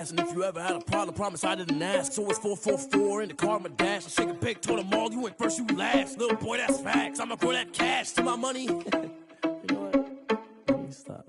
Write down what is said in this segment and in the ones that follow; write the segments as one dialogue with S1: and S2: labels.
S1: And if you ever had a problem, promise I didn't ask. So it's 444 in the car, my dash. I shake a pic, told them all, you went first, you last. Little boy, that's facts. I'ma grow that cash to my money. You know what? Let me stop.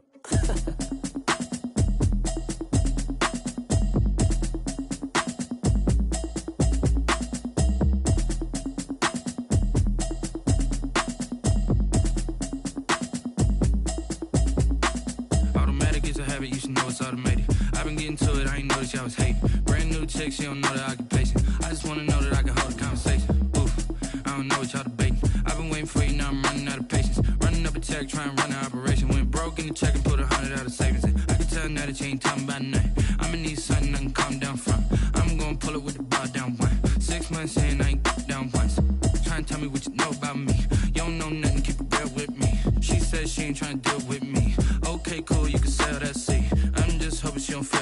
S2: Automatic is a habit, you should know it's automated. I've been getting to it, I ain't noticed y'all was hating. Brand new chick, she don't know the occupation. I just wanna know that I can hold a conversation. Oof, I don't know what y'all debating. I've been waiting for you, now I'm running out of patience. Running up a check, trying to run an operation. Went broke in the check and put 100 out of savings in. I can tell now that you ain't talking about nothing. I'ma need something I can calm down from. I'm gonna pull it with the bar down one. 6 months in, I ain't down once. Trying to tell me what you know about me. You don't know nothing, keep it real with me. She says she ain't trying to deal with me. Okay, cool, you can sell that seat. I'm just hoping she don't fail.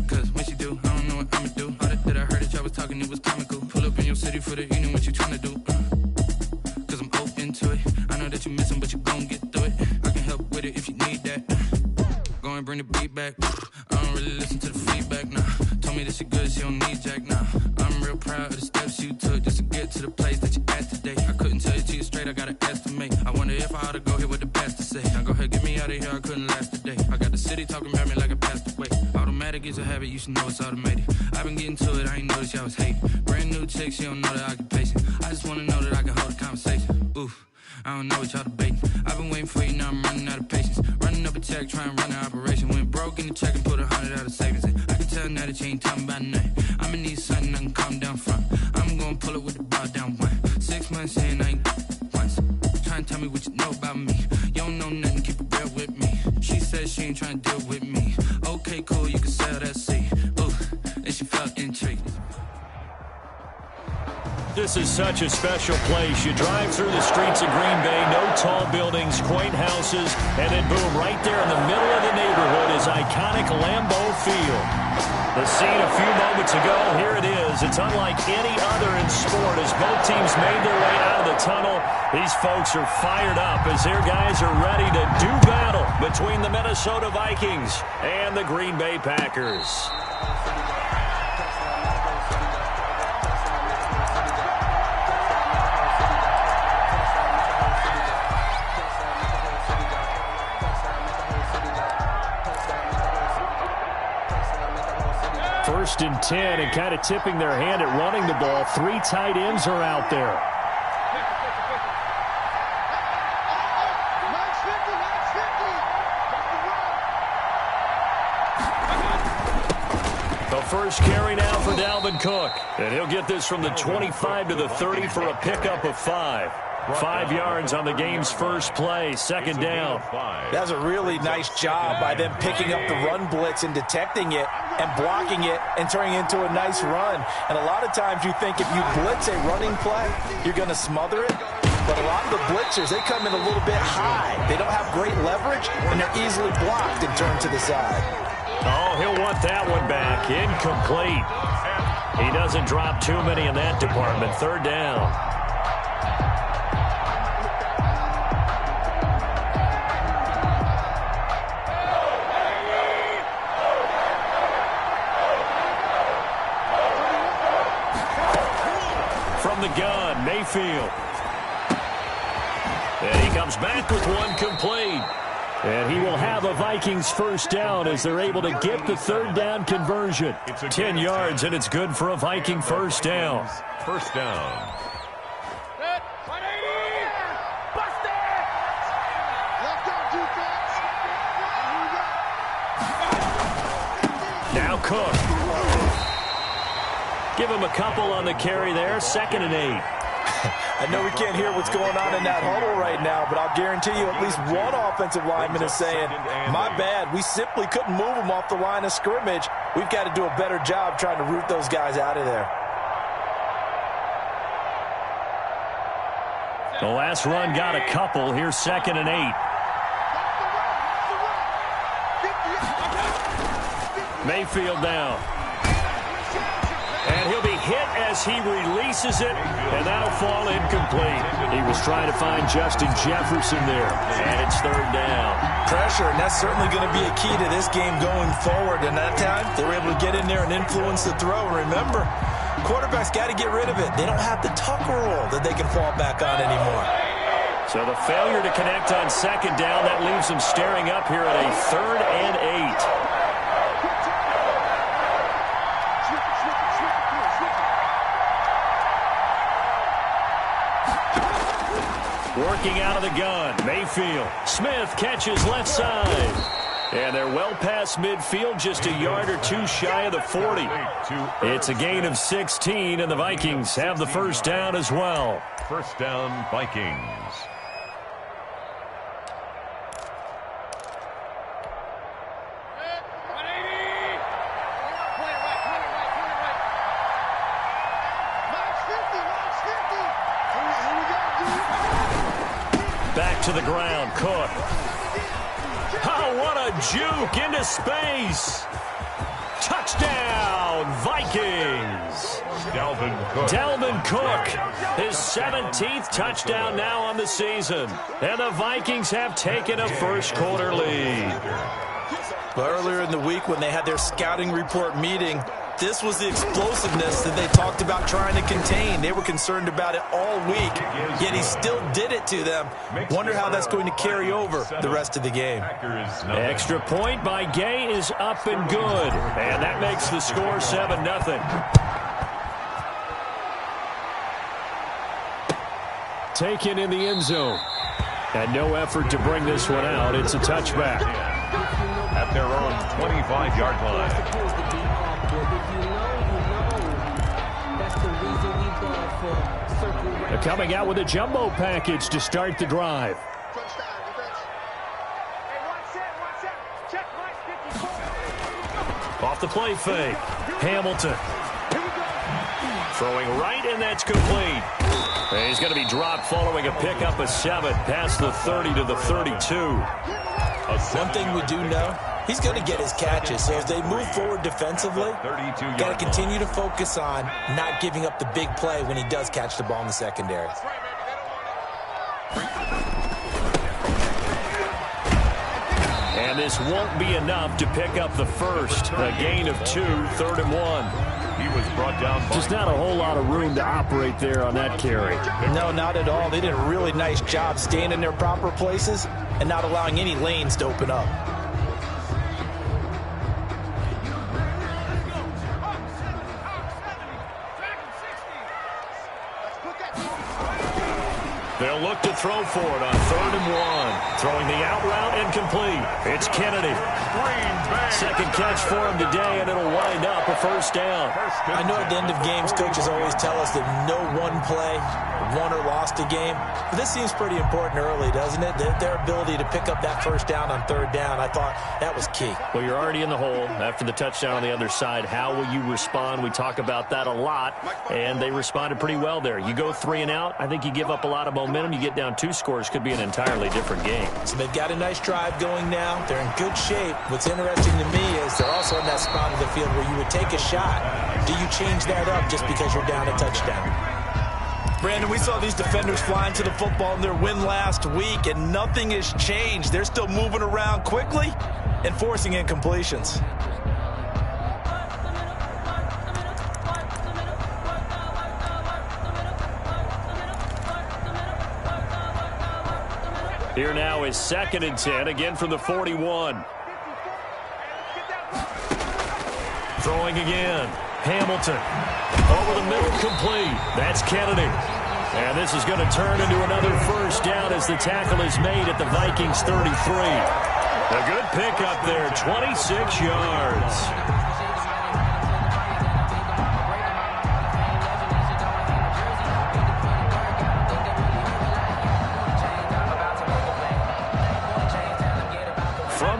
S2: Cause when she do, I don't know what I'ma do. All that I heard that y'all was talking, it was comical. Pull up in your city for the evening, what you trying to do? Cause I'm open to it. I know that you miss him, but you gon' get through it. I can help with it if you need that. Go and bring the beat back. I don't really listen to the feedback, nah. Told me that she good, she don't need jack, nah. I'm real proud of the steps you took just to get to the place that you at today. I couldn't tell you to you straight, I gotta estimate. I wonder if I ought to go here with the best to say. Now go ahead, get me out of here, I couldn't last a day. I got the city talking about me like I passed away. Automatic is a habit, you should know it's automated. I've been getting to it, I ain't noticed y'all was hating. Brand new chick, she don't know the occupation. I just wanna know that I can hold a conversation. Oof, I don't know what y'all debating. I've been waiting for you, now I'm running out of patience. Running up a check, trying to run an operation. Went broke in the check and put 100 out of savings in. I can tell now that you ain't talking about nothing. I'ma need something I can calm down from. I'm gonna pull it with the bar down one. 6 months in, I ain't once. Trying to tell me what you know about me. You don't know nothing, keep it real with me. She says she ain't trying to deal with me. Okay, cool, you can sell that seat. Ooh, and she felt intrigued.
S3: This is such a special place. You drive through the streets of Green Bay, no tall buildings, quaint houses, and then boom, right there in the middle of the neighborhood is iconic Lambeau Field. The scene a few moments ago, here it is. It's unlike any other in sport as both teams made their way out of the tunnel. These folks are fired up as their guys are ready to do battle between the Minnesota Vikings and the Green Bay Packers. First and 10, and kind of tipping their hand at running the ball. 3 tight ends are out there. The first carry now for Dalvin Cook. And he'll get this from the 25 to the 30 for a pickup of 5. 5 yards on the game's first play, second down.
S4: That was a really nice job by them picking up the run blitz and detecting it and blocking it and turning it into a nice run. And a lot of times you think if you blitz a running play, you're going to smother it. But a lot of the blitzers, they come in a little bit high. They don't have great leverage, and they're easily blocked and turned to the side.
S3: Oh, he'll want that one back. Incomplete. He doesn't drop too many in that department. Third down. From the gun, Mayfield. And he comes back with one complete. And he will have a Vikings first down as they're able to get the third down conversion. 10 yards, and it's good for a Viking first down.
S5: First down.
S3: Now Cook. Give him a couple on the carry there. 2nd and 8.
S4: I know we can't hear what's going on in that huddle right now, but I'll guarantee you at least one offensive lineman is saying, my bad, we simply couldn't move them off the line of scrimmage. We've got to do a better job trying to root those guys out of there.
S3: The last run got a couple. Here's 2nd and 8. Mayfield down. And he'll be hit as he releases it, and that'll fall incomplete. He was trying to find Justin Jefferson there, and it's third down.
S4: Pressure, and that's certainly going to be a key to this game going forward. And that time, they were able to get in there and influence the throw. Remember, quarterbacks got to get rid of it. They don't have the tuck rule that they can fall back on anymore.
S3: So the failure to connect on second down, that leaves them staring up here at a 3rd and 8. Working out of the gun, Mayfield. Smith catches left side. And they're well past midfield, just a yard or two shy of the 40. It's a gain of 16, and the Vikings have the first down as well.
S5: First down, Vikings.
S3: Back to the ground, Cook. Oh, what a juke into space. Touchdown, Vikings. Dalvin Cook, his 17th touchdown now on the season. And the Vikings have taken a first-quarter lead.
S4: But earlier in the week when they had their scouting report meeting, this was the explosiveness that they talked about trying to contain. They were concerned about it all week, yet he still did it to them. Wonder how that's going to carry over the rest of the game.
S3: Extra point by Gay is up and good. And that makes the score 7-0. Taken in the end zone. And no effort to bring this one out. It's a touchback.
S5: At their own 25-yard line.
S3: They're coming out with a jumbo package to start the drive. Off the play fake. Hamilton. Throwing right, and that's complete. And he's going to be dropped following a pickup of 7 past the 30 to the 32.
S4: One thing we do know, he's going to get his catches. So as they move forward defensively, got to continue to focus on not giving up the big play when he does catch the ball in the secondary.
S3: And this won't be enough to pick up the first. A gain of 2, 3rd and 1.
S5: He was brought down.
S3: Just not a whole lot of room to operate there on that carry.
S4: No, not at all. They did a really nice job staying in their proper places and not allowing any lanes to open up.
S3: They'll look to throw for it on 3rd and 1. Throwing the out route incomplete. It's Kennedy. Second catch for him today, and it'll wind up a first down.
S4: I know at the end of games, coaches always tell us that no one play won or lost a game. But this seems pretty important early, doesn't it? Their ability to pick up that first down on 3rd down, I thought that was key.
S3: Well, you're already in the hole after the touchdown on the other side. How will you respond? We talk about that a lot, and they responded pretty well there. You go 3 and out, I think you give up a lot of momentum. You get down 2 scores, could be an entirely different game.
S4: So they've got a nice drive going now. They're in good shape. What's interesting to me is they're also in that spot of the field where you would take a shot. Do you change that up just because you're down a touchdown? Brandon, we saw these defenders flying to the football in their win last week, and nothing has changed. They're still moving around quickly and forcing incompletions.
S3: Here now is 2nd and 10, again from the 41. Throwing again. Hamilton. Over the middle, complete. That's Kennedy. And this is going to turn into another first down as the tackle is made at the Vikings 33. A good pickup there, 26 yards.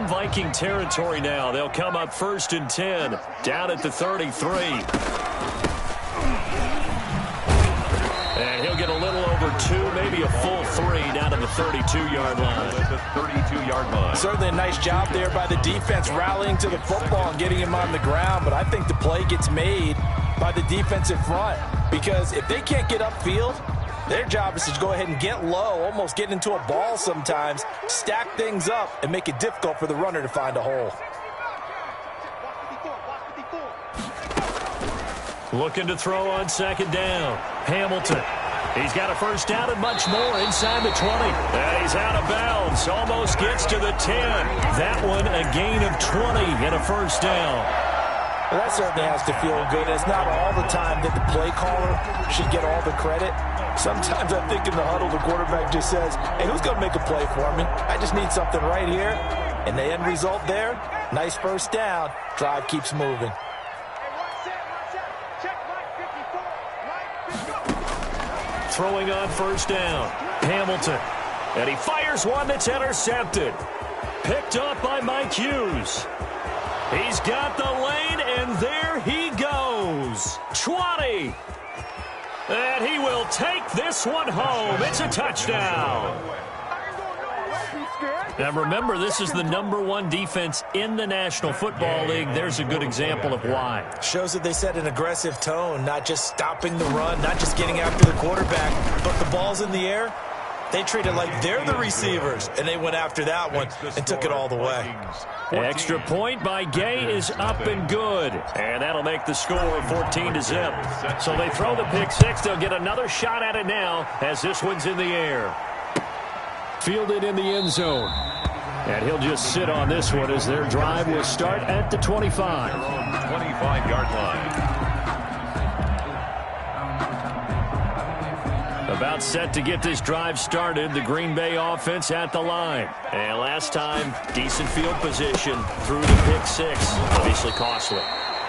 S3: Viking territory now. They'll come up 1st and 10 down at the 33. And he'll get a little over 2, maybe a full 3 down to the 32-yard line.
S5: The 32-yard line.
S4: Certainly a nice job there by the defense rallying to the football and getting him on the ground, but I think the play gets made by the defensive front. Because if they can't get upfield, their job is to go ahead and get low, almost get into a ball sometimes, stack things up, and make it difficult for the runner to find a hole.
S3: Looking to throw on second down. Hamilton. He's got a first down and much more inside the 20. And he's out of bounds. Almost gets to the 10. That one a gain of 20 and a first down.
S4: Well, that certainly has to feel good. It's not all the time that the play caller should get all the credit. Sometimes I think in the huddle, the quarterback just says, hey, who's going to make a play for me? I just need something right here. And the end result there, nice first down. Drive keeps moving.
S3: Throwing on first down. Hamilton. And he fires one that's intercepted. Picked up by Mike Hughes. He's got the lane, and there he goes. 20. And he will take this one home. It's a touchdown. Now remember, this is the #1 defense in the National Football League. There's a good example of why.
S4: Shows that they set an aggressive tone, not just stopping the run, not just getting after the quarterback, but the ball's in the air. They treat it like they're the receivers, and they went after that one and took it all the way.
S3: Extra point by Gay is up and good. And that'll make the score 14-0. So they throw the pick six. They'll get another shot at it now as this one's in the air. Fielded in the end zone. And he'll just sit on this one as their drive will start at the 25.
S5: 25-yard line.
S3: About set to get this drive started, the Green Bay offense at the line. And last time, decent field position through the pick six. Obviously costly.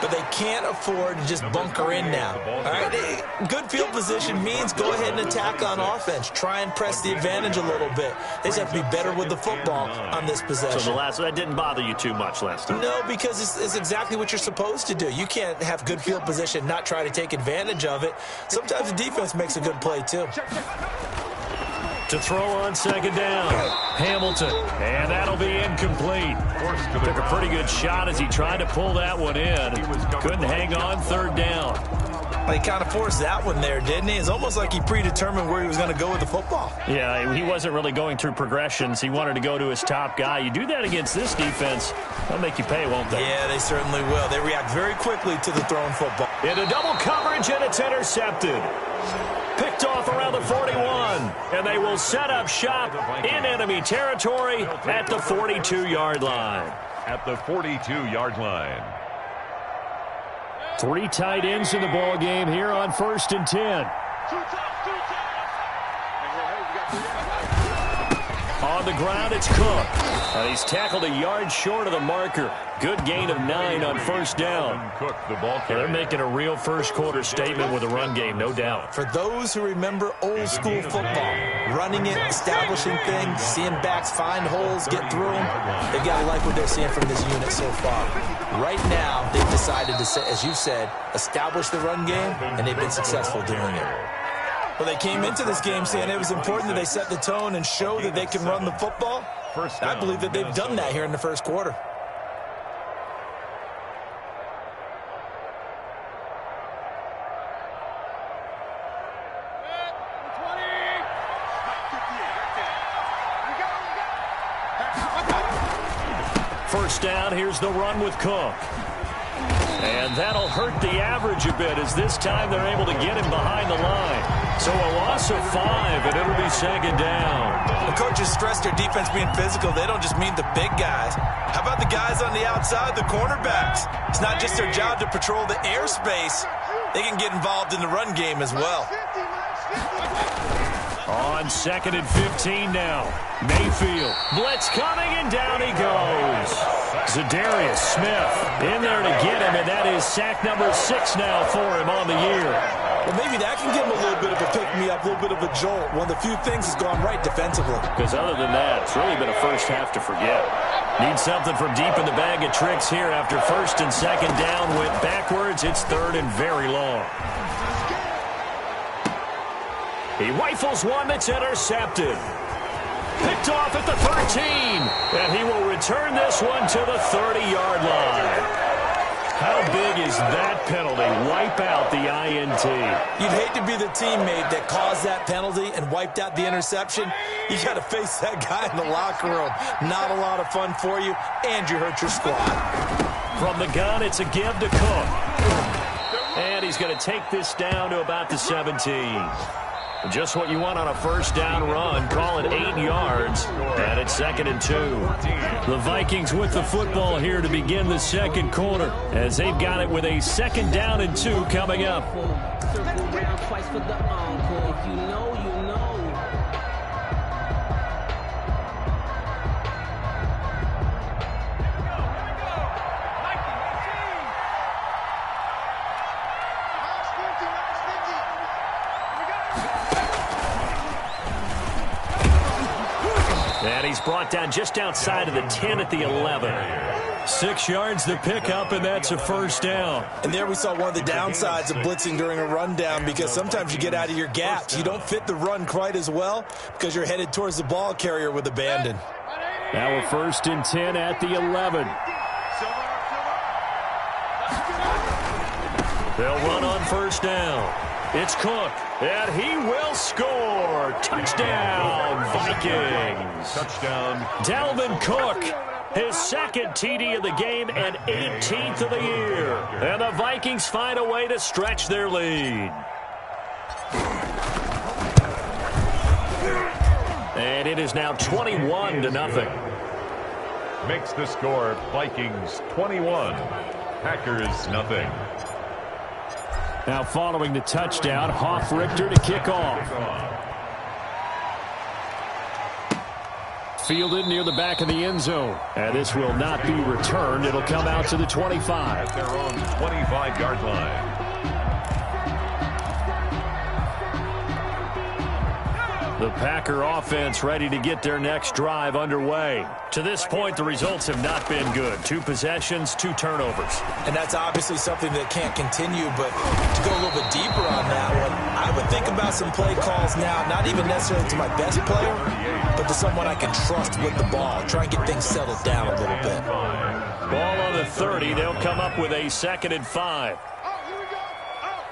S4: But they can't afford to just bunker in now. All right, good field position means go ahead and attack on offense. Try and press the advantage a little bit. They just have to be better with the football on this possession.
S3: So that didn't bother you too much last time?
S4: No, because it's exactly what you're supposed to do. You can't have good field position, not try to take advantage of it. Sometimes the defense makes a good play, too.
S3: To throw on second down, Hamilton, and that'll be incomplete. Took a pretty good shot as he tried to pull that one in. Couldn't hang on third down.
S4: Well, he kind of forced that one there, didn't he? It's almost like he predetermined where he was going to go with the football.
S3: Yeah, he wasn't really going through progressions. He wanted to go to his top guy. You do that against this defense, they'll make you pay, won't they?
S4: Yeah, they certainly will. They react very quickly to the thrown football.
S3: Into double coverage, and it's intercepted. Picked off around the 41, and they will set up shop in enemy territory at the 42-yard line.
S5: At the 42-yard line.
S3: 3 tight ends in the ball game here on 1st and 10. On the ground, it's Cook. And he's tackled a yard short of the marker. Good gain of 9 on first down.
S5: Cook, the ball
S3: They're making a real first-quarter statement with a run game, no doubt.
S4: For those who remember old-school football, running it, establishing things, seeing backs find holes, get through them, they've got to like what they're seeing from this unit so far. Right now, they've decided to, as you said, establish the run game, and they've been successful doing it. Well, they came into this game saying it was important that they set the tone and show that they can run the football. I believe that they've done that here in the first quarter.
S3: First down, here's the run with Cook. And that'll hurt the average a bit as this time they're able to get him behind the line. So a loss of 5, and it'll be second down.
S4: The coaches stress their defense being physical. They don't just mean the big guys. How about the guys on the outside, the cornerbacks? It's not just their job to patrol the airspace. They can get involved in the run game as well.
S3: On 2nd and 15 now. Mayfield. Blitz coming, and down he goes. Zadarius Smith in there to get him, and that is sack number 6 now for him on the year.
S4: Well, maybe that can give him a little bit of a pick-me-up, a little bit of a jolt. One of the few things has gone right defensively.
S3: Because other than that, it's really been a first half to forget. Need something from deep in the bag of tricks here after 1st and 2nd down. Went backwards. It's 3rd and very long. He rifles one that's intercepted. Picked off at the 13. And he will return this one to the 30-yard line. How big is that penalty? Wipe out the INT.
S4: You'd hate to be the teammate that caused that penalty and wiped out the interception. You got to face that guy in the locker room. Not a lot of fun for you, and you hurt your squad.
S3: From the gun, it's a give to Cook. And he's going to take this down to about the 17. Just what you want on a first down run. Call it 8 yards, and it's 2nd and 2. The Vikings with the football here to begin the second quarter, as they've got it with a 2nd down and 2 coming up. And he's brought down just outside of the 10 at the 11. 6 yards to pick up, and that's a first down.
S4: And there we saw one of the downsides of blitzing during a rundown, because sometimes you get out of your gaps. You don't fit the run quite as well because you're headed towards the ball carrier with abandon.
S3: Now a 1st and 10 at the 11. They'll run on first down. It's Cook, and he will score. Touchdown, Vikings.
S5: Touchdown.
S3: Dalvin Cook, his 2nd TD of the game and 18th of the year. And the Vikings find a way to stretch their lead. And it is now 21-0.
S5: Makes the score Vikings 21, Packers nothing.
S3: Now following the touchdown, Hoff-Richter to kick off. Fielded near the back of the end zone. And this will not be returned. It'll come out to the 25.
S5: At their own 25-yard line.
S3: The Packer offense ready to get their next drive underway. To this point, the results have not been good. 2 possessions, 2 turnovers.
S4: And that's obviously something that can't continue, but to go a little bit deeper on that one, I would think about some play calls now, not even necessarily to my best player, but to someone I can trust with the ball. Try and get things settled down a little bit.
S3: Ball on the 30. They'll come up with a 2nd and 5.
S6: Oh, here we go. Oh.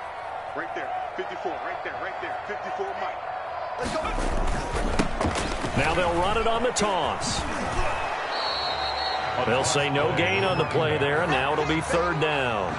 S6: Right there. 54. Right there. Right there. 54, Mike. Let's go.
S3: Now they'll run it on the toss. They'll say no gain on the play there, and now it'll be 3rd down.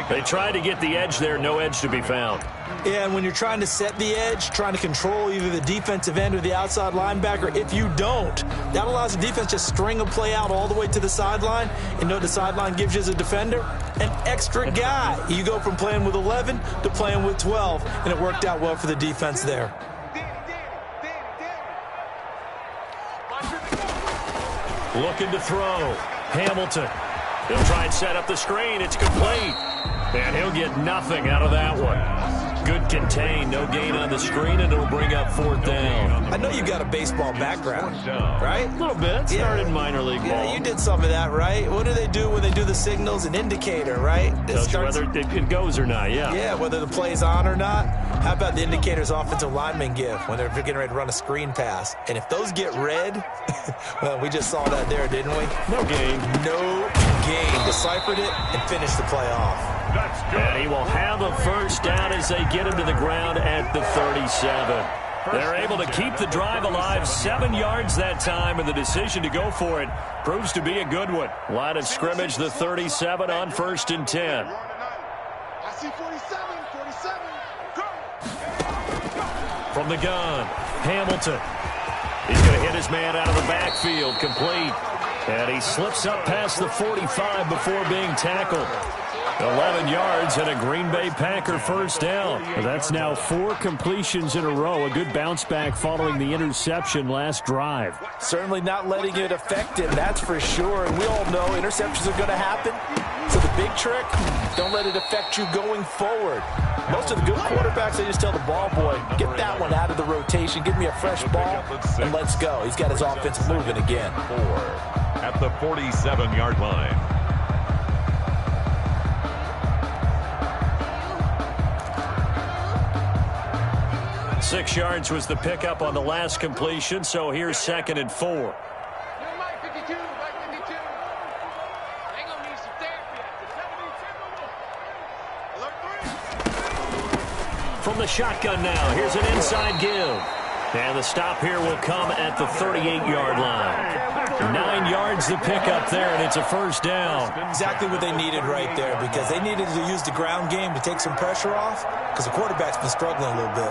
S3: They tried to get the edge there, no edge to be found.
S4: Yeah, and when you're trying to set the edge, trying to control either the defensive end or the outside linebacker, if you don't, that allows the defense to string a play out all the way to the sideline. And know the sideline gives you as a defender? An extra guy. You go from playing with 11 to playing with 12, and it worked out well for the defense there.
S3: Looking to throw. Hamilton. He'll try and set up the screen. It's complete. And he'll get nothing out of that one. Good contain. No gain on the screen, and it'll bring up 4th down.
S4: I know you got a baseball background, right?
S3: A little bit. Started in minor league ball.
S4: Yeah, you did some of that, right? What do they do when they do the signals? An indicator, right?
S3: Tells you whether it goes or not, yeah.
S4: Yeah, whether the play's on or not. How about the indicators offensive linemen give when they're getting ready to run a screen pass? And if those get red, well, we just saw that there, didn't we?
S3: No gain.
S4: No gain. Deciphered it and finished the play off.
S5: That's good.
S3: And he will have a first down as they get him to the ground at the 37. They're able to keep the drive alive, 7 yards that time, and the decision to go for it proves to be a good one. Line of scrimmage, the 37 on 1st and 10.
S6: I see 47. 47. Go.
S3: From the gun, Hamilton. He's going to hit his man out of the backfield, complete. And he slips up past the 45 before being tackled. 11 yards and a Green Bay Packer first down. That's now 4 completions in a row. A good bounce back following the interception last drive.
S4: Certainly not letting it affect him, that's for sure. And we all know interceptions are going to happen. So the big trick, don't let it affect you going forward. Most of the good quarterbacks, they just tell the ball boy, get that one out of the rotation, give me a fresh ball, and let's go. He's got his offense moving again.
S5: 4 at the 47-yard line.
S3: Six yards was the pickup on the last completion, so here's 2nd and 4.
S6: Mike 52. Mike 52. They gonna need some therapy after 72.
S3: From the shotgun now, here's an inside give. And the stop here will come at the 38-yard line. 9 yards to pick up there, and it's a first down.
S4: Exactly what they needed right there, because they needed to use the ground game to take some pressure off, because the quarterback's been struggling a little bit.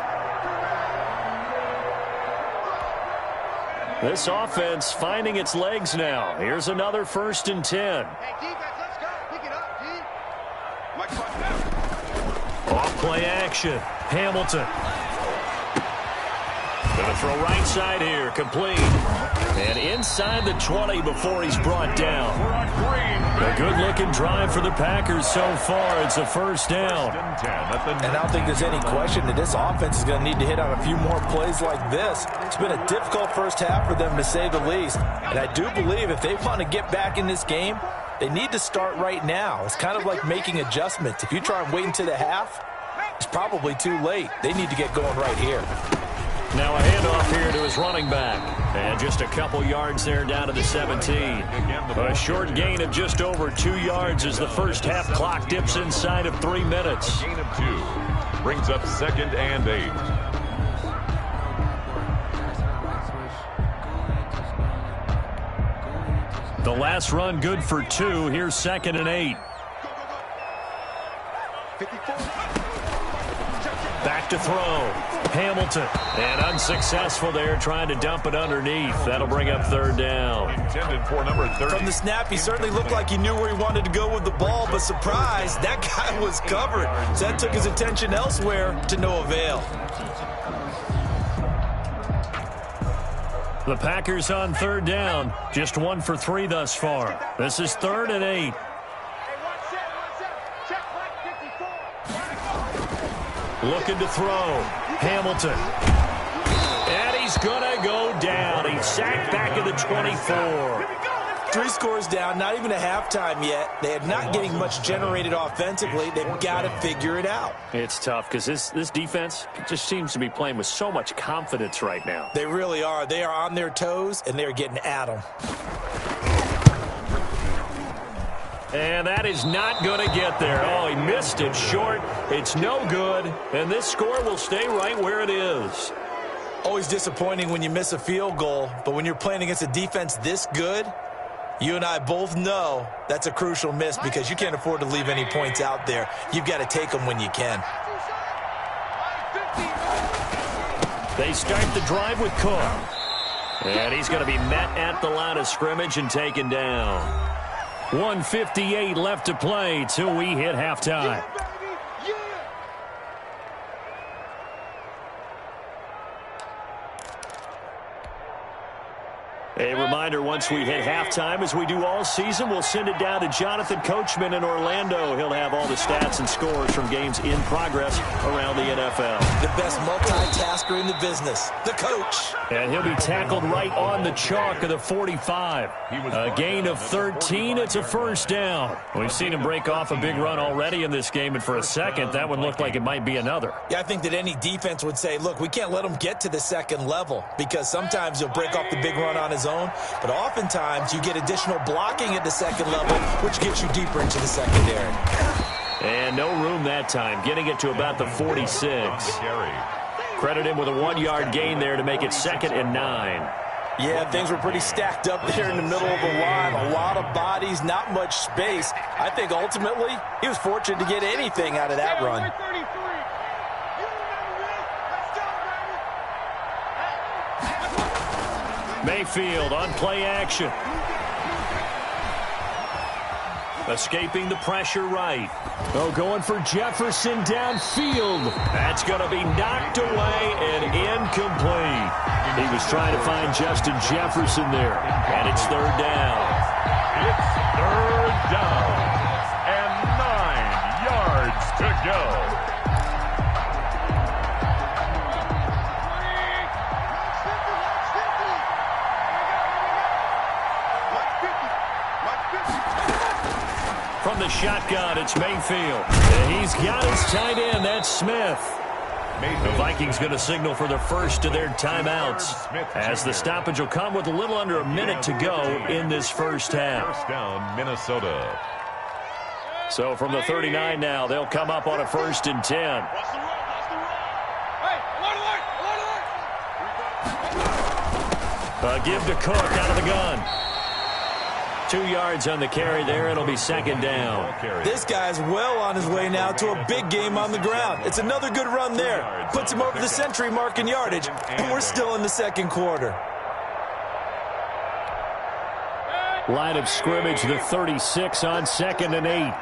S3: This offense finding its legs now. Here's another 1st and 10.
S6: Hey, defense, let's go. Pick it up, D.
S3: Off play action. Hamilton. Going to throw right side here. Complete. And inside the 20 before he's brought down. A good-looking drive for the Packers so far. It's a first down.
S4: And I don't think there's any question that this offense is going to need to hit on a few more plays like this. It's been a difficult first half for them, to say the least. And I do believe if they want to get back in this game, they need to start right now. It's kind of like making adjustments. If you try and wait until the half, it's probably too late. They need to get going right here.
S3: Now a handoff here to his running back. And just a couple yards there down to the 17. A short gain of just over 2 yards as the first half clock dips inside of 3 minutes.
S5: Gain of 2. Brings up 2nd and 8.
S3: The last run good for 2. Here's 2nd and 8. Back to throw. Hamilton. And unsuccessful there, trying to dump it underneath. That'll bring up 3rd down.
S5: Intended for number 30.
S4: From the snap, he certainly looked like he knew where he wanted to go with the ball, but surprise, that guy was covered. So that took his attention elsewhere to no avail.
S3: The Packers on 3rd down. Just 1 for 3 thus far. This is 3rd and 8. Looking to throw. Hamilton. And he's going to go down. He's sacked back at the 24.
S4: 3 scores down, not even a halftime yet. They are not getting much generated offensively. They've got to figure it out.
S3: It's tough because this defense just seems to be playing with so much confidence right now.
S4: They really are. They are on their toes, and they're getting at them.
S3: And that is not going to get there. Oh, he missed it short. It's no good. And this score will stay right where it is.
S4: Always disappointing when you miss a field goal, but when you're playing against a defense this good, you and I both know that's a crucial miss because you can't afford to leave any points out there. You've got to take them when you can.
S3: They start the drive with Cook. And he's going to be met at the line of scrimmage and taken down. 1:58 left to play till we hit halftime. A reminder, once we hit halftime, as we do all season, we'll send it down to Jonathan Coachman in Orlando. He'll have all the stats and scores from games in progress around the NFL.
S4: The best multitasker in the business, the coach.
S3: And he'll be tackled right on the chalk of the 45. A gain of 13. It's a first down. We've seen him break off a big run already in this game, and for a second, that one looked like it might be another.
S4: Yeah, I think that any defense would say, look, we can't let him get to the second level because sometimes he'll break off the big run on his own, but oftentimes you get additional blocking at the second level, which gets you deeper into the secondary.
S3: And no room that time, getting it to about the 46. Credit him with a 1-yard gain there to make it 2nd and 9.
S4: Yeah, things were pretty stacked up there in the middle of the line. A lot of bodies, not much space. I think ultimately he was fortunate to get anything out of that run.
S3: Mayfield on play action. Escaping the pressure right. Oh, going for Jefferson downfield. That's going to be knocked away and incomplete. He was trying to find Justin Jefferson there. And it's 3rd down.
S5: It's 3rd down. And 9 yards to go.
S3: From the shotgun, it's Mayfield. And he's got his tight end. That's Smith. The Vikings going to signal for the first of their timeouts, as the stoppage will come with a little under a minute to go in this first half.
S5: First down, Minnesota.
S3: So from the 39 now, they'll come up on a 1st and 10. Give to Cook out of the gun. 2 yards on the carry there. It'll be 2nd down.
S4: This guy's well on his way now to a big game on the ground. It's another good run there. Puts him over the century mark in yardage, and we're still in the 2nd quarter.
S3: Line of scrimmage, the 36 on 2nd and 8.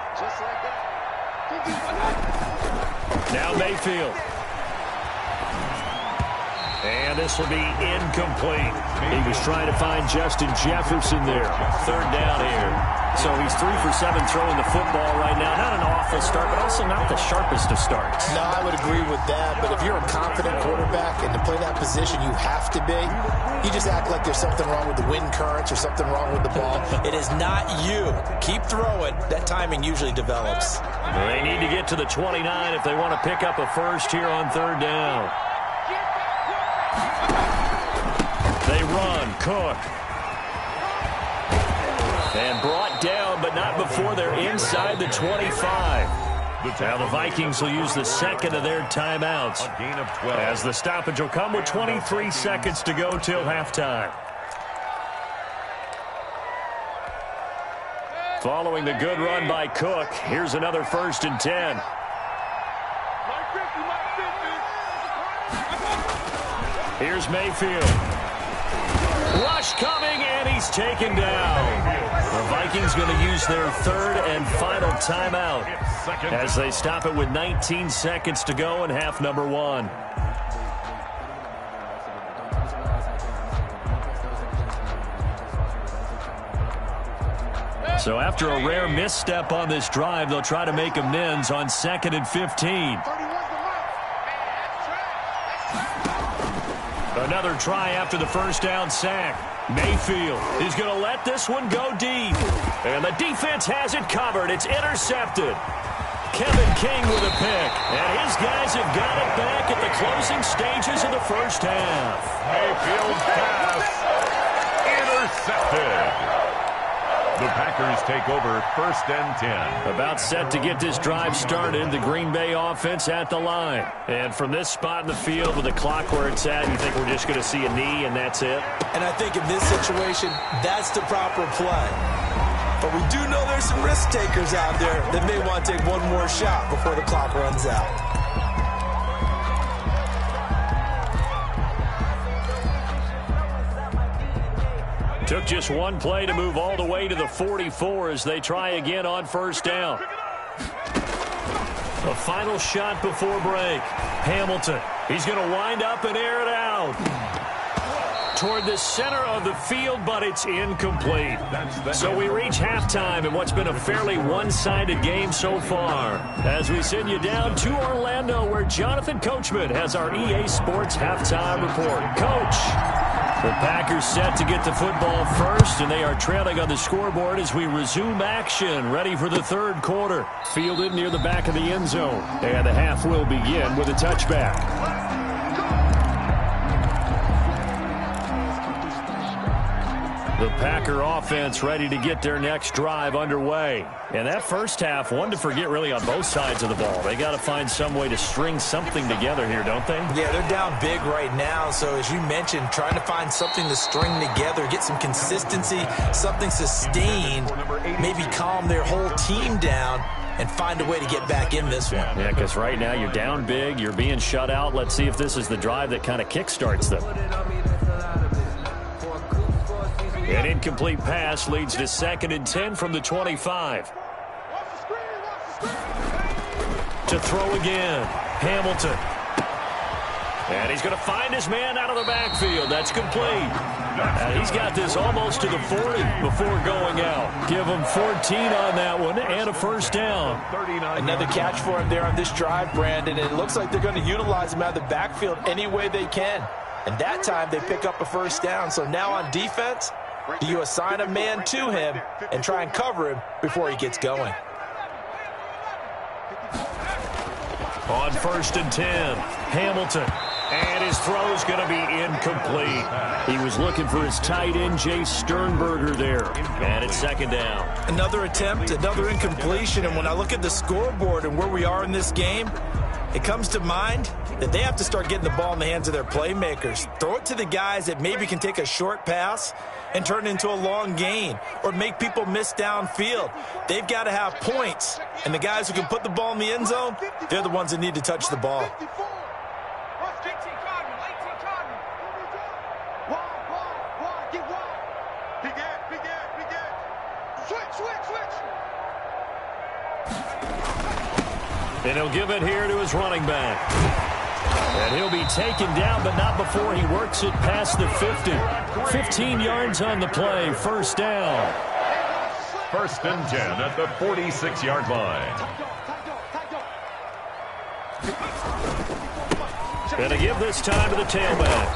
S3: Now Mayfield. And this will be incomplete. He was trying to find Justin Jefferson there. 3rd down here. So he's 3 for 7 throwing the football right now. Not an awful start, but also not the sharpest of starts.
S7: No, I would agree with that. But if you're a confident quarterback and to play that position you have to be, you just act like there's something wrong with the wind currents or something wrong with the ball.
S4: It is not you. Keep throwing. That timing usually develops.
S3: They need to get to the 29 if they want to pick up a first here on 3rd down. They run. Cook. And brought down, but not before they're inside the 25. Now the Vikings will use the 2nd of their timeouts, as the stoppage will come with 23 seconds to go till halftime. Following the good run by Cook, here's another 1st and 10. Here's Mayfield. Rush coming, and he's taken down. The Vikings going to use their 3rd and final timeout as they stop it with 19 seconds to go in half number 1. So after a rare misstep on this drive, they'll try to make amends on 2nd and 15. Another try after the 1st down sack. Mayfield is going to let this one go deep. And the defense has it covered. It's intercepted. Kevin King with a pick. And his guys have got it back at the closing stages of the 1st half.
S5: Mayfield's pass intercepted. The Packers take over 1st and 10.
S3: About set to get this drive started. The Green Bay offense at the line. And from this spot in the field with the clock where it's at, you think we're just going to see a knee and that's it?
S4: And I think in this situation, that's the proper play. But we do know there's some risk takers out there that may want to take one more shot before the clock runs out.
S3: Took just one play to move all the way to the 44 as they try again on 1st down. A final shot before break. Hamilton. He's going to wind up and air it out toward the center of the field, but it's incomplete. So we reach halftime in what's been a fairly one-sided game so far, as we send you down to Orlando, where Jonathan Coachman has our EA Sports halftime report. Coach, the Packers set to get the football first, and they are trailing on the scoreboard as we resume action, ready for the 3rd quarter. Fielded near the back of the end zone, and the half will begin with a touchback. The Packer offense ready to get their next drive underway. And that 1st half, one to forget really on both sides of the ball. They got to find some way to string something together here, don't they?
S4: Yeah, they're down big right now. So as you mentioned, trying to find something to string together, get some consistency, something sustained, maybe calm their whole team down and find a way to get back in this one.
S3: Yeah, because right now you're down big, you're being shut out. Let's see if this is the drive that kind of kickstarts them. An incomplete pass leads to 2nd and 10 from the 25. To throw again. Hamilton. And he's going to find his man out of the backfield. That's complete. And he's got this almost to the 40 before going out. Give him 14 on that one and a 1st down.
S4: Another catch for him there on this drive, Brandon. And it looks like they're going to utilize him out of the backfield any way they can. And that time they pick up a 1st down. So now on defense, do you assign a man to him and try and cover him before he gets going?
S3: On 1st and 10, Hamilton. And his throw's going to be incomplete. He was looking for his tight end, Jay Sternberger there. And it's 2nd down.
S4: Another attempt, another incompletion. And when I look at the scoreboard and where we are in this game, it comes to mind that they have to start getting the ball in the hands of their playmakers. Throw it to the guys that maybe can take a short pass and turn it into a long gain or make people miss downfield. They've got to have points. And the guys who can put the ball in the end zone, they're the ones that need to touch the ball.
S3: And he'll give it here to his running back. And he'll be taken down, but not before he works it past the 50. 15 yards on the play, 1st down.
S5: 1st and 10 at the 46-yard line.
S3: And to give this time to the tailback.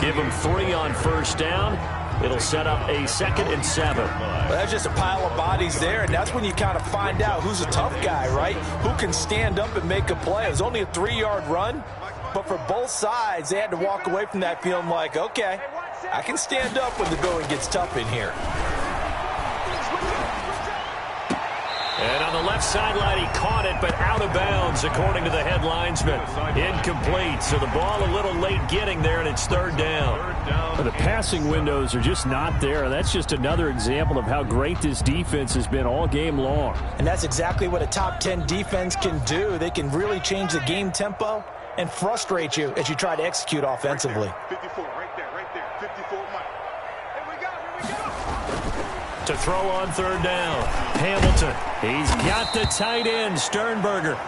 S3: Give him 3 on 1st down. It'll set up a 2nd and 7.
S4: Well, that's just a pile of bodies there, and that's when you kind of find out who's a tough guy, right? Who can stand up and make a play. It was only a 3-yard run, but for both sides, they had to walk away from that feeling like, okay, I can stand up when the going gets tough in here.
S3: And on the left sideline, he caught it, but out of bounds, according to the head linesman. Incomplete, so the ball a little late getting there, and it's 3rd down.
S8: The passing windows are just not there. That's just another example of how great this defense has been all game long.
S4: And that's exactly what a top 10 defense can do. They can really change the game tempo and frustrate you as you try to execute offensively.
S6: 54, right there, 54, Mike. Here we go.
S3: To throw on 3rd down, Hamilton. He's got the tight end, Sternberger.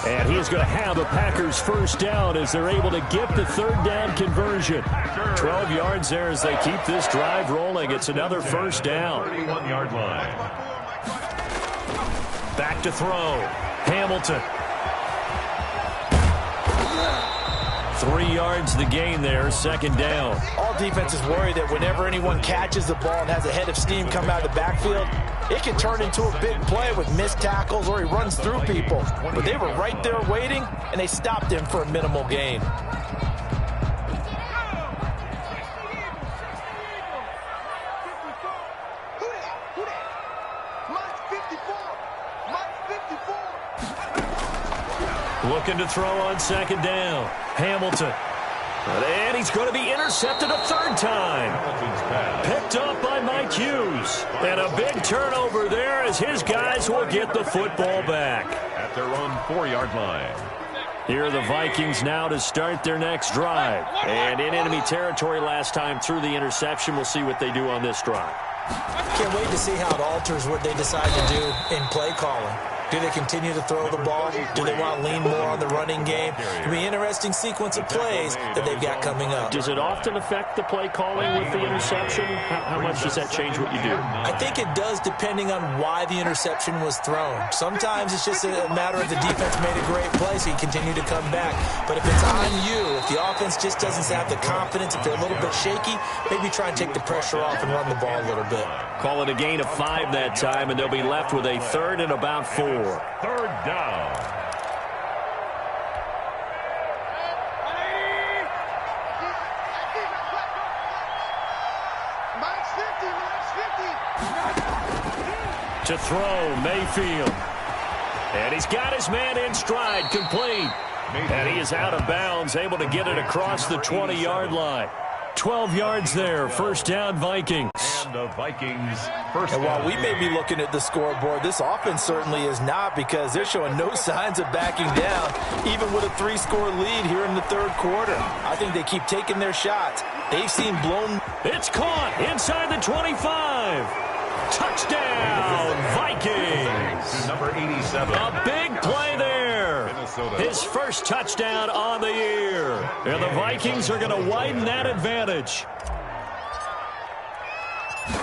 S3: And he's going to have a Packers 1st down as they're able to get the 3rd down conversion. 12 yards there as they keep this drive rolling. It's another 1st down.
S5: 31-yard line.
S3: Back to throw. Hamilton. 3 yards the gain there, 2nd down.
S4: All defenses worry that whenever anyone catches the ball and has a head of steam come out of the backfield, it can turn into a big play with missed tackles or he runs through people. But they were right there waiting, and they stopped him for a minimal gain.
S3: Looking to throw on 2nd down. Hamilton. And he's going to be intercepted a 3rd time. Picked up by Mike Hughes. And a big turnover there as his guys will get the football back.
S5: At their own 4-yard line.
S3: Here are the Vikings now to start their next drive. And in enemy territory last time through the interception. We'll see what they do on this drive.
S4: Can't wait to see how it alters what they decide to do in play calling. Do they continue to throw the ball? Do they want to lean more on the running game? It'll be an interesting sequence of plays that they've got coming up.
S3: Does it often affect the play calling with the interception? How much does that change what you do?
S4: I think it does depending on why the interception was thrown. Sometimes it's just a matter of the defense made a great play, so you continue to come back. But if it's on you, if the offense just doesn't have the confidence, if they're a little bit shaky, maybe try and take the pressure off and run the ball a little bit.
S3: Call it a gain of 5 that time, and they'll be left with a 3rd and about 4.
S5: 3rd down.
S3: To throw, Mayfield. And he's got his man in stride, complete. And he is out of bounds, able to get it across the 20-yard line. 12 yards there, 1st down Vikings.
S5: And the Vikings 1st
S4: And while
S5: down.
S4: we may be looking at the scoreboard, this offense certainly is not, because they're showing no signs of backing down, even with a 3-score lead here in the 3rd quarter. I think they keep taking their shots. They've seen blown.
S3: It's caught inside the 25. Touchdown, Vikings.
S5: To number 87.
S3: A big play there. His first touchdown on the year. And the Vikings are going to widen that advantage.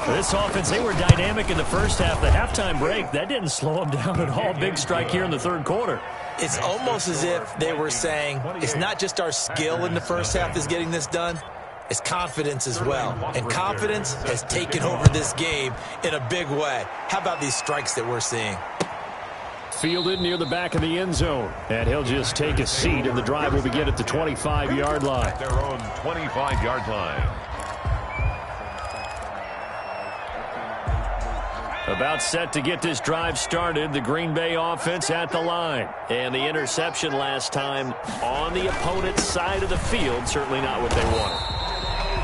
S3: This offense, they were dynamic in the first half. The halftime break, that didn't slow them down at all. Big strike here in the 3rd quarter.
S4: It's almost as if they were saying, it's not just our skill in the first half that's getting this done, it's confidence as well. And confidence has taken over this game in a big way. How about these strikes that we're seeing?
S8: Fielded near the back of the end zone. And he'll just take a seat, and the drive will begin at the 25-yard line.
S5: At their own 25-yard line.
S8: About set to get this drive started, the Green Bay offense at the line. And the interception last time on the opponent's side of the field, certainly not what they wanted.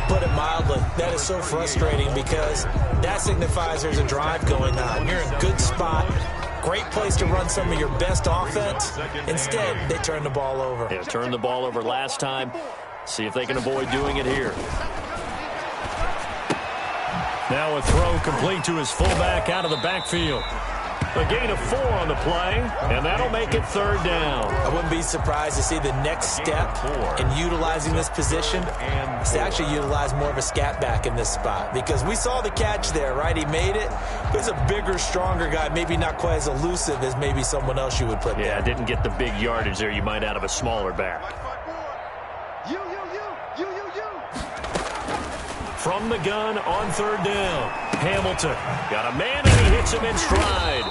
S7: Put it mildly, that is so frustrating because that signifies there's a drive going on. You're in a good spot, great place to run some of your best offense. Instead, they turn the ball over.
S8: Yeah, turned the ball over last time. See if they can avoid doing it here. Now a throw complete to his fullback out of the backfield. A gain of 4 on the play, and that'll make it third down.
S7: I wouldn't be surprised to see the next step in utilizing this position is to actually utilize more of a scat back in this spot, because we saw the catch there, right? He made it. But he's a bigger, stronger guy, maybe not quite as elusive as maybe someone else you would put there.
S8: Yeah, didn't get the big yardage there you might out of a smaller back. From the gun on third down, Hamilton got a man, and he hits him in stride.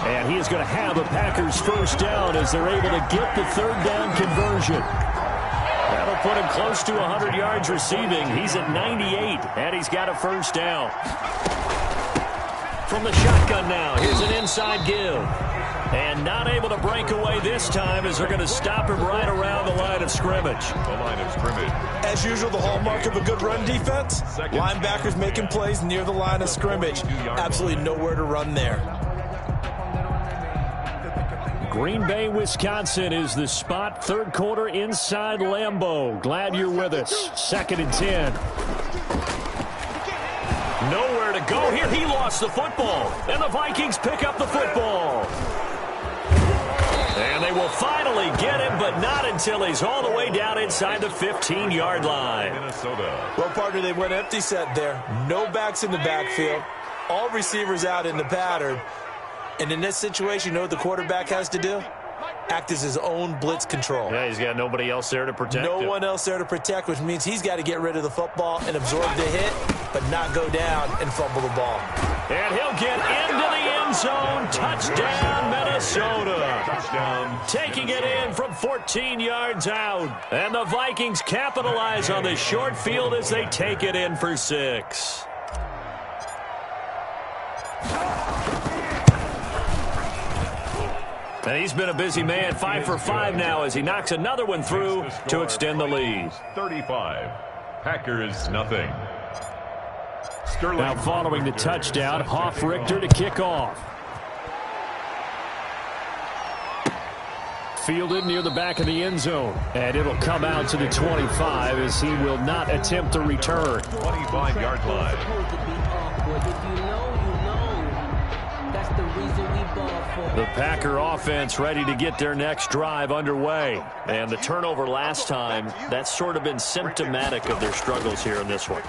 S8: And he is going to have a Packers first down as they're able to get the third down conversion. That'll put him close to 100 yards receiving. He's at 98, and he's got a first down. From the shotgun now, here's an inside give. And not able to break away this time as they're going to stop him right around the line of scrimmage.
S5: The line of scrimmage.
S7: As usual, the hallmark of a good run defense, linebackers making plays near the line of scrimmage. Absolutely nowhere to run there.
S8: Green Bay, Wisconsin is the spot. Third quarter inside Lambeau. Glad you're with us. 2nd and 10. Nowhere to go here. He lost the football. And the Vikings pick up the football. And they will finally get him, but not until he's all the way down inside the 15-yard line.
S5: Minnesota.
S7: Well, partner, they went empty set there. No backs in the backfield. All receivers out in the pattern. And in this situation, you know what the quarterback has to do? Act as his own blitz control.
S8: Yeah, he's got nobody else there to protect him.
S7: No one else there to protect, which means he's got to get rid of the football and absorb the hit, but not go down and fumble the ball.
S8: And he'll get into the end zone. Touchdown, Minnesota.
S5: Touchdown.
S8: Taking it in from 14 yards out. And the Vikings capitalize on the short field as they take it in for 6. And he's been a busy man, 5 for 5 now as he knocks another one through to extend the lead.
S5: 35. Packers, nothing. Sterling.
S8: Now following the touchdown, Hoff-Richter to kick off. Fielded near the back of the end zone. And it'll come out to the 25 as he will not attempt to return.
S5: 25-yard line.
S8: The Packer offense ready to get their next drive underway. And the turnover last time, that's sort of been symptomatic of their struggles here in this one.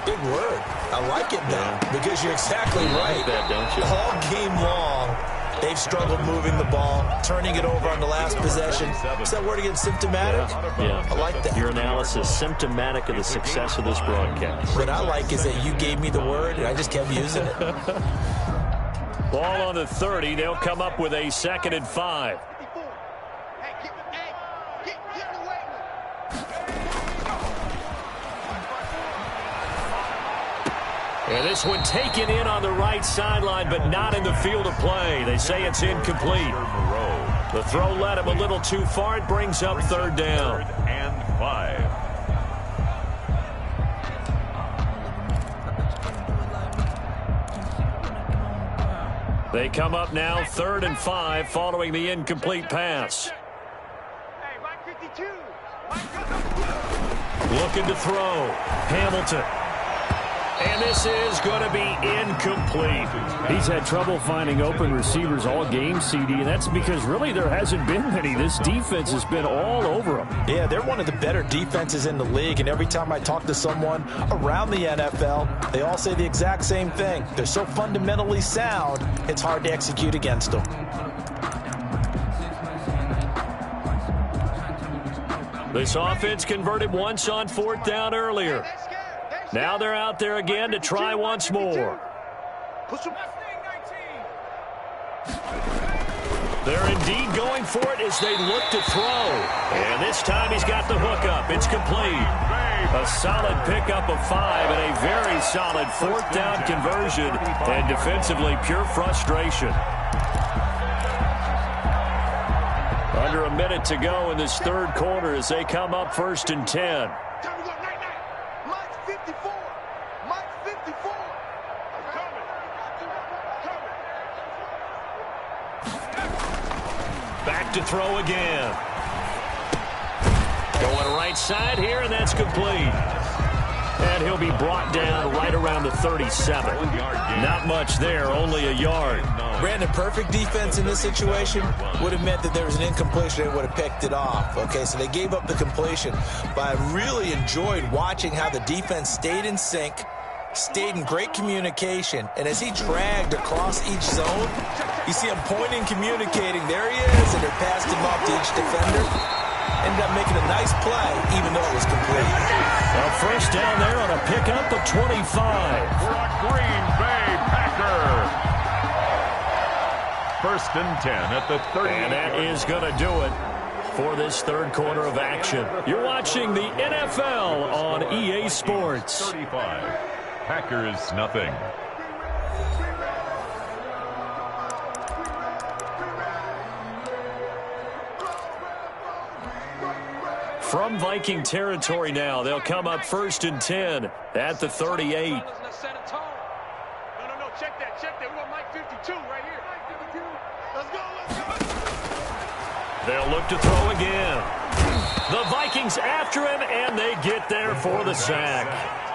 S7: Big word. I like it now because you're exactly right.
S8: You like that, don't you?
S7: All game long, they've struggled moving the ball, turning it over on the last possession. Is that word again, symptomatic?
S8: Yeah.
S7: I like that.
S8: Your analysis, symptomatic of the success of this broadcast.
S7: What I like is that you gave me the word, and I just kept using it.
S8: Ball on the 30. They'll come up with a 2nd and 5. And this one taken in on the right sideline, but not in the field of play. They say it's incomplete. The throw led him a little too far. It brings up 3rd down.
S5: 3rd and 5.
S8: They come up now 3rd and 5 following the incomplete pass. Looking to throw. Hamilton. And this is going to be incomplete. He's had trouble finding open receivers all game, CD, and that's because really there hasn't been many. This defense has been all over them.
S7: Yeah, they're one of the better defenses in the league, and every time I talk to someone around the NFL, they all say the exact same thing. They're so fundamentally sound, it's hard to execute against them.
S8: This offense converted once on 4th down earlier. Now they're out there again to try once more. They're indeed going for it as they look to throw. And this time he's got the hook up. It's complete. A solid pickup of 5 and a very solid 4th down conversion. And defensively, pure frustration. Under a minute to go in this third quarter as they come up 1st and 10.
S6: Mike's 54. Mike's 54.
S8: Back to throw again. Going right side here, and that's complete. And he'll be brought down right around the 37. Not much there, only a yard.
S7: Brandon, perfect defense in this situation would have meant that there was an incompletion. They would have picked it off. Okay, so they gave up the completion. But I really enjoyed watching how the defense stayed in sync, stayed in great communication, and as he dragged across each zone, you see him pointing, communicating. There he is, and they passed him off to each defender. Ended up making a nice play, even though it was complete.
S8: A first down there on a pickup of 25.
S5: For a Green Bay Packer. 1st and 10 at the 30.
S8: And that is going to do it for this third quarter of action. You're watching the NFL on EA Sports.
S5: 35. Packers nothing.
S8: From Viking territory now, they'll come up 1st and 10 at the 38.
S6: No, check that. We want Mike 52 right here. Mike 52. Let's go.
S8: They'll look to throw again. The Vikings after him, and they get there for the sack.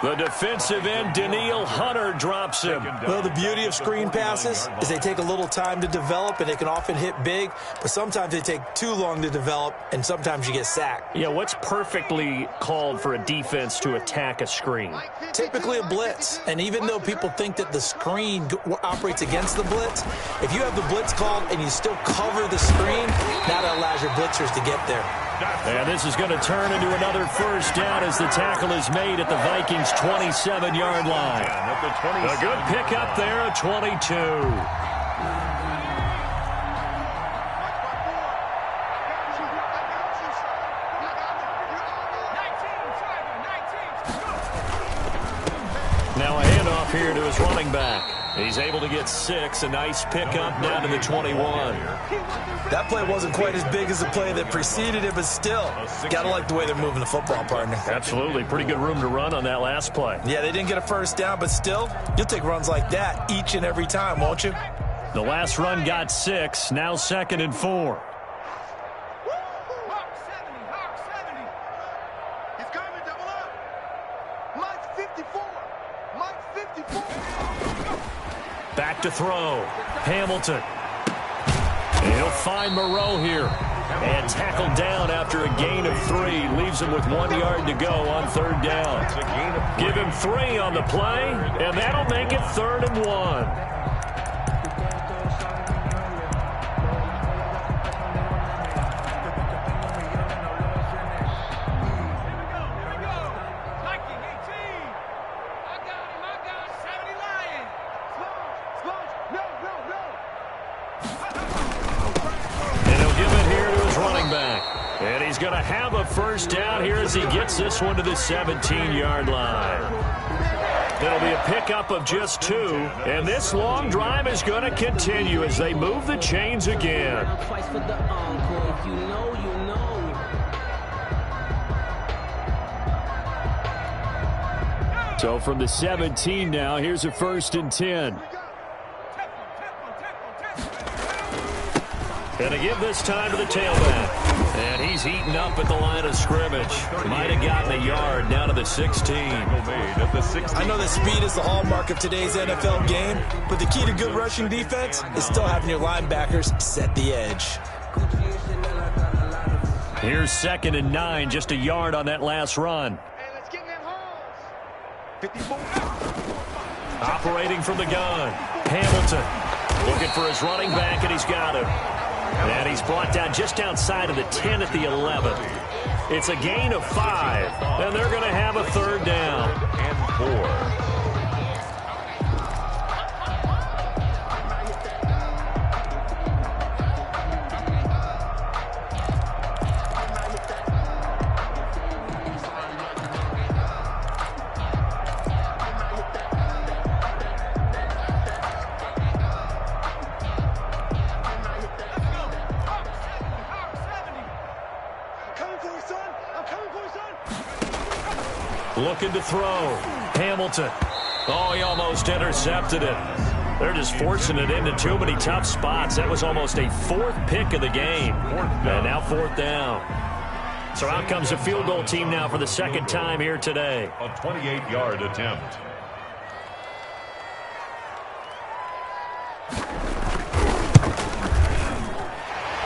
S8: The defensive end, Danielle Hunter, drops him.
S7: Well, the beauty of screen passes is they take a little time to develop, and they can often hit big, but sometimes they take too long to develop, and sometimes you get sacked.
S8: Yeah, what's perfectly called for a defense to attack a screen?
S7: Typically a blitz, and even though people think that the screen operates against the blitz, if you have the blitz called and you still cover the screen, now that allows your blitzers to get there.
S8: And this is going to turn into another first down as the tackle is made at the Vikings' 27-yard line. A good pickup there at 22. Now a handoff here to his running back. He's able to get 6. A nice pickup down to the 21.
S7: That play wasn't quite as big as the play that preceded it, but still, got to like the way they're moving the football, partner.
S8: Absolutely. Pretty good room to run on that last play.
S7: Yeah, they didn't get a first down, but still, you'll take runs like that each and every time, won't you?
S8: The last run got 6. Now 2nd and 4.
S6: He's coming, double up. Mike's 54. Mike's 54.
S8: Back to throw. Hamilton. He'll find Moreau here. And tackled down after a gain of 3. Leaves him with 1 yard to go on 3rd down. Give him 3 on the play, and that'll make it 3rd and 1. He's going to have a first down here as he gets this one to the 17-yard line. It'll be a pickup of just 2, and this long drive is going to continue as they move the chains again. So from the 17 now, here's a 1st and 10. And to give this time to the tailback. And he's heating up at the line of scrimmage. Might have gotten a yard down to the 16.
S7: I know that speed is the hallmark of today's NFL game, but the key to good rushing defense is still having your linebackers set the edge.
S8: Here's 2nd and 9, just a yard on that last run.
S6: Hey, let's get in them holes. 54.
S8: Operating from the gun. Hamilton looking for his running back, and he's got him. And he's brought down just outside of the 10 at the 11. It's a gain of 5, and they're going to have a 3rd down.
S5: And 4.
S3: Looking to throw. Hamilton. Oh, he almost intercepted it. They're just forcing it into too many tough spots. That was almost a fourth pick of the game. And now fourth down. So out comes a field goal team now for the second time here today.
S5: A 28-yard attempt.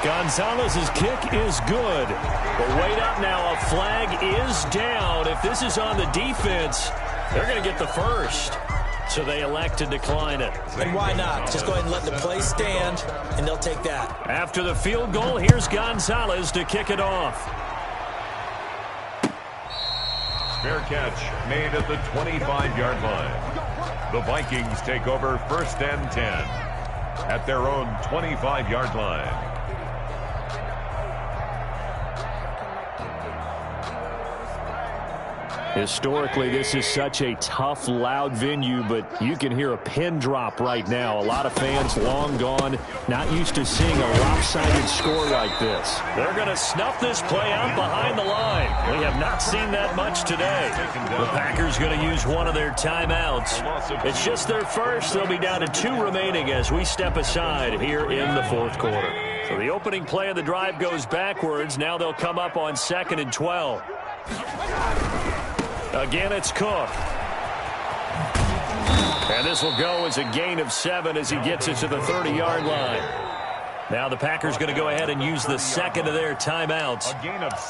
S3: Gonzalez's kick is good. But wait up now. A flag is down. If this is on the defense, they're going to get the first. So they elect to decline it.
S7: And why not? Just go ahead and let the play stand, and they'll take that.
S3: After the field goal, here's Gonzalez to kick it off.
S5: Fair catch made at the 25-yard line. The Vikings take over first and 10 at their own 25-yard line.
S3: Historically, this is such a tough, loud venue, but you can hear a pin drop right now. A lot of fans long gone, not used to seeing a lopsided score like this. They're going to snuff this play out behind the line. We have not seen that much today. The Packers going to use one of their timeouts. It's just their first. They'll be down to 2 remaining as we step aside here in the fourth quarter. So the opening play of the drive goes backwards. Now they'll come up on 2nd and 12. Again, it's Cook. And this will go as a gain of 7 as he gets it to the 30-yard line. Now the Packers going to go ahead and use the second of their timeouts.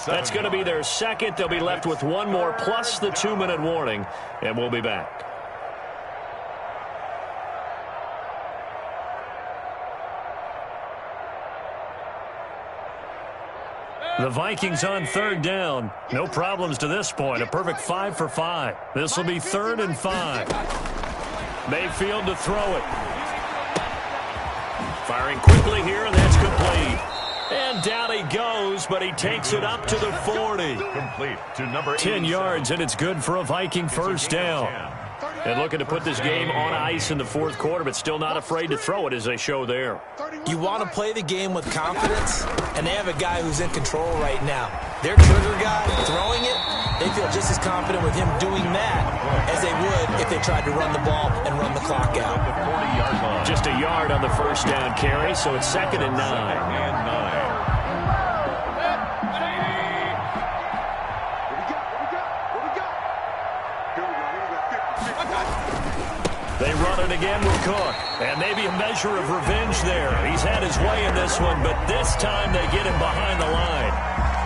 S3: That's going to be their second. They'll be left with one more plus the 2-minute warning, and we'll be back. The Vikings on 3rd down. No problems to this point. A perfect 5 for 5. This will be 3rd and 5. Mayfield to throw it. Firing quickly here, and that's complete. And down he goes, but he takes it up to the 40.
S5: Complete to number
S3: 10 yards, and it's good for a Viking first down. And looking to put this game on ice in the fourth quarter, but still not afraid to throw it as they show there.
S7: You want to play the game with confidence, and they have a guy who's in control right now. Their trigger guy throwing it, they feel just as confident with him doing that as they would if they tried to run the ball and run the clock out.
S3: Just a yard on the first down carry, so it's 2nd and 9. They run it again with Cook, and maybe a measure of revenge there. He's had his way in this one, but this time they get him behind the line.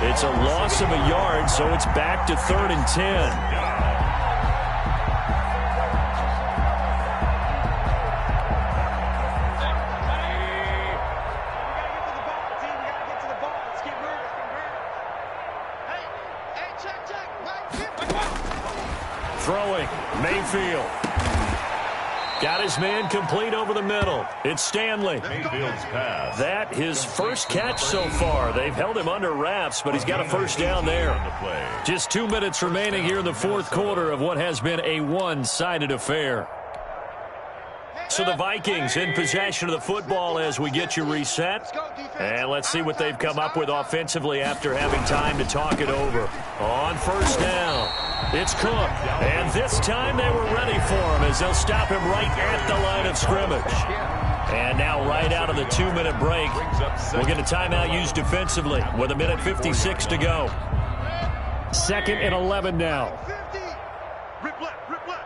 S3: It's a loss of a yard, so it's back to 3rd and 10. Throwing, Mayfield. Got his man complete over the middle. It's Stanley.
S5: Mayfield's pass.
S3: That his first catch so far. They've held him under wraps, but he's got a first down there. Just 2 minutes remaining here in the fourth quarter of what has been a one-sided affair. So the Vikings in possession of the football as we get you reset. And let's see what they've come up with offensively after having time to talk it over. On first down, it's Cook. And this time they were ready for him as they'll stop him right at the line of scrimmage. And now right out of the 2-minute break, we'll get a timeout used defensively with 1:56 to go. 2nd and 11 now.
S6: 50. Rip left, rip left.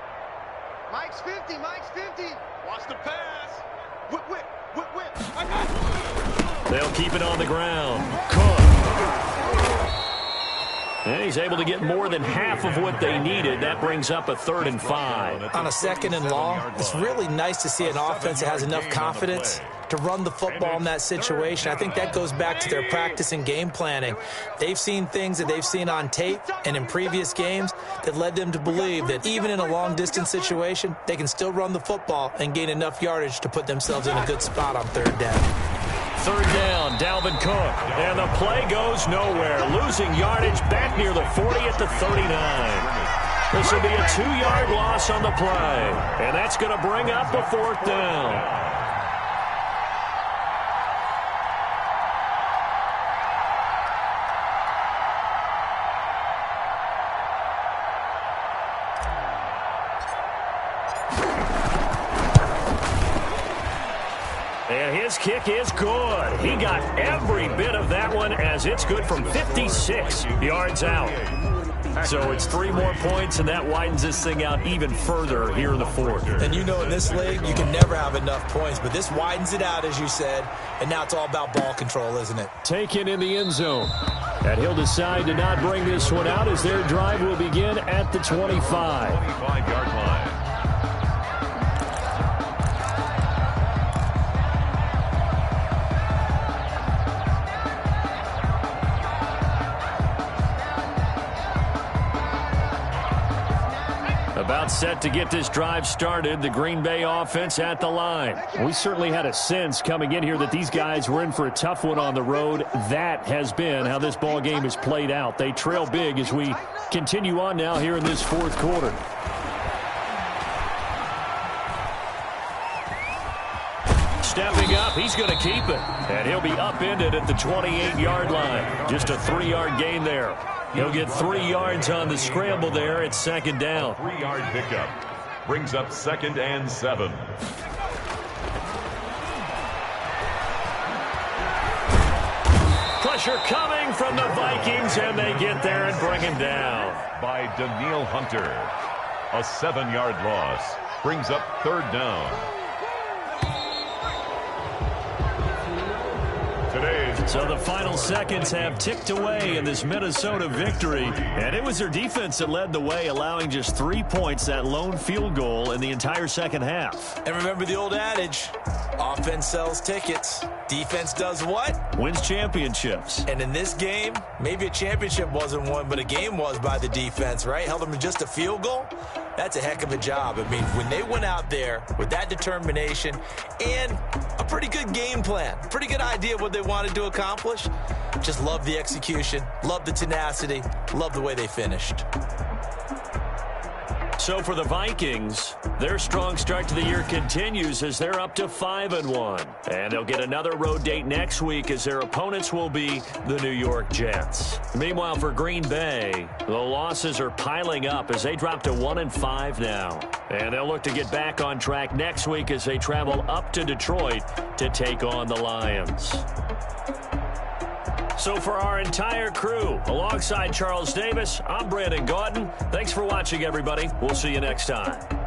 S6: Mike's 50, Mike's 50. Watch the pass. Whip, whip, whip, whip.
S3: They'll keep it on the ground. Cook. And he's able to get more than half of what they needed. That brings up a 3rd and 5.
S7: On a 2nd and long, it's really nice to see an offense that has enough confidence to run the football in that situation. I think that goes back to their practice and game planning. They've seen things that they've seen on tape and in previous games that led them to believe that even in a long-distance situation, they can still run the football and gain enough yardage to put themselves in a good spot on 3rd down.
S3: 3rd down, Dalvin Cook. And the play goes nowhere. Losing yardage back near the 40 at the 39. This will be a 2-yard loss on the play. And that's going to bring up a 4th down.
S8: This kick is good. He got every bit of that one as it's good from 56 yards out. So it's 3 more points, and that widens this thing out even further here in the fourth.
S7: And you know in this league, you can never have enough points, but this widens it out, as you said, and now it's all about ball control, isn't it?
S8: Taken in the end zone. And he'll decide to not bring this one out as their drive will begin at the 25.
S5: 25-yard line.
S8: About set to get this drive started, the Green Bay offense at the line. We certainly had a sense coming in here that these guys were in for a tough one on the road. That has been how this ball game has played out. They trail big as we continue on now here in this fourth quarter. Stepping up, he's going to keep it. And he'll be upended at the 28-yard line. Just a 3-yard gain there. He'll get 3 yards on the scramble there. It's second down.
S5: 3-yard pickup brings up 2nd and 7.
S8: Pressure coming from the Vikings, and they get there and bring him down.
S5: By Danielle Hunter. A 7-yard loss brings up 3rd down.
S8: So the final seconds have ticked away in this Minnesota victory, and it was their defense that led the way, allowing just 3 points, that lone field goal in the entire second half.
S7: And remember the old adage, offense sells tickets. Defense does what?
S8: Wins championships.
S7: And in this game, maybe a championship wasn't won, but a game was by the defense, right? Held them to just a field goal. That's a heck of a job. I mean, when they went out there with that determination and a pretty good game plan, pretty good idea of what they wanted to accomplish, just love the execution, love the tenacity, love the way they finished.
S8: So for the Vikings, their strong start to the year continues as they're up to 5-1. And they'll get another road date next week as their opponents will be the New York Jets. Meanwhile, for Green Bay, the losses are piling up as they drop to 1-5 now. And they'll look to get back on track next week as they travel up to Detroit to take on the Lions. So for our entire crew, alongside Charles Davis, I'm Brandon Gaudin. Thanks for watching, everybody. We'll see you next time.